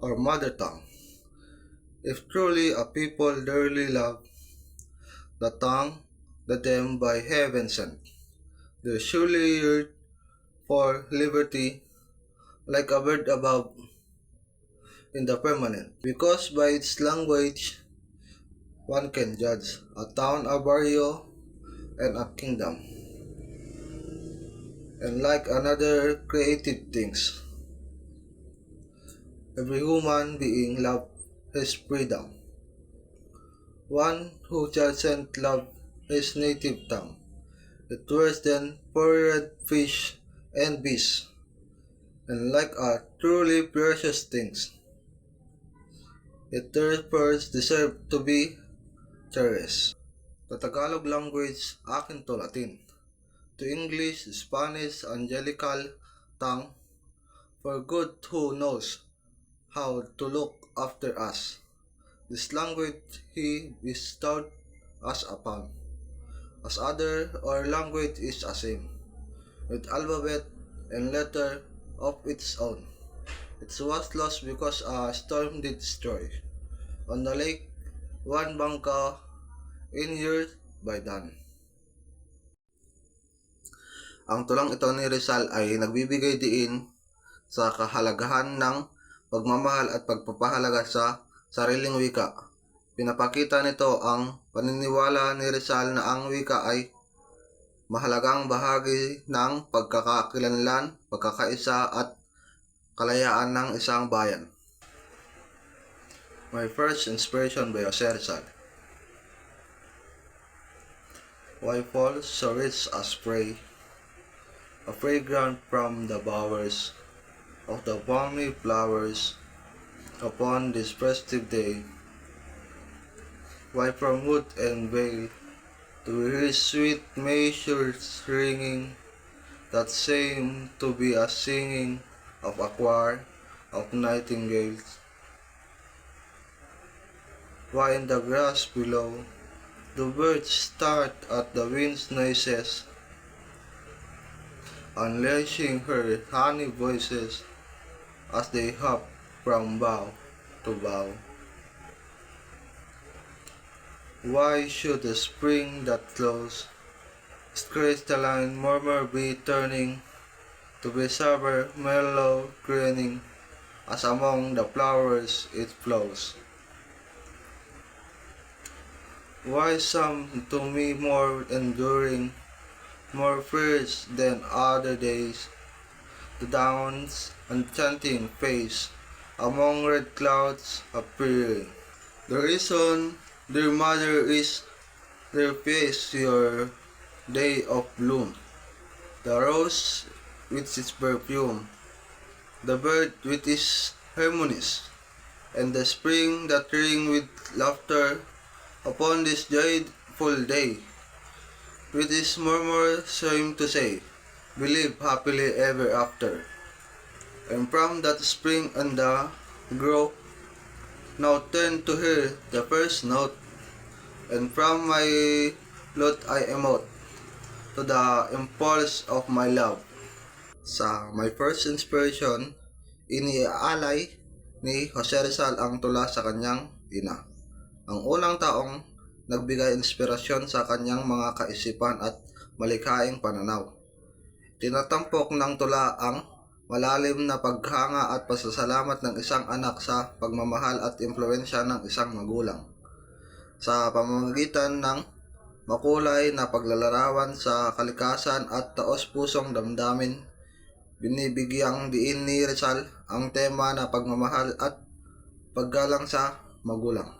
our mother tongue. If truly a people dearly love the tongue that them by heaven sent, they surely yearn for liberty like a bird above in the firmament, because by its language one can judge a town, a barrio, and a kingdom, and like another creative things. Every human being loves his freedom. One who doesn't love his native tongue, it worse than foreign fish and beasts, and like a truly precious things. It therefore deserves to be cherished. The Tagalog language akin to Latin, to English, Spanish, Angelical tongue, for good who knows how to look after us. This language he bestowed us upon, as other or language is the same, with alphabet and letter of its own. It was lost because a storm did destroy. On the lake, one bangka injured by Dan. Ang tulang ito ni Rizal ay nagbibigay diin sa kahalagahan ng pagmamahal at pagpapahalaga sa sariling wika. Pinapakita nito ang paniniwala ni Rizal na ang wika ay mahalagang bahagi ng pagkakakilanlan, pagkakaisa at kalayaan ng isang bayan. My first inspiration by Jose Rizal. Why falls so rich a spray, a fragrance from the bowers of the balmy flowers upon this festive day? Why from wood and vale to hear sweet measures ringing, that seem to be a singing of a choir of nightingales? Why in the grass below the birds start at the wind's noises, unleashing her honey voices as they hop from bough to bough? Why should the spring that flows its crystalline murmur be turning to be sober, mellow, grinning, as among the flowers it flows? Why some to me more enduring, more fierce than other days, the dawn's enchanting face among red clouds appearing? The reason, dear mother, is their face, your day of bloom, the rose with its perfume, the bird with its harmonies, and the spring that ring with laughter upon this joyful day, with its murmur seem to say, believe happily ever after. And from that spring and the grove, now turn to hear the first note, and from my lute I emote to the impulse of my love. Sa my first inspiration, iniaalay ni Jose Rizal ang tula sa kanyang ina, ang unang taong nagbigay inspirasyon sa kanyang mga kaisipan at malikhaing pananaw. Tinatampok ng tula ang malalim na paghanga at pasasalamat ng isang anak sa pagmamahal at impluwensya ng isang magulang, sa pamamagitan ng makulay na paglalarawan sa kalikasan at taos-pusong damdamin. Binibigyang diin ni Rizal ang tema na pagmamahal at paggalang sa magulang.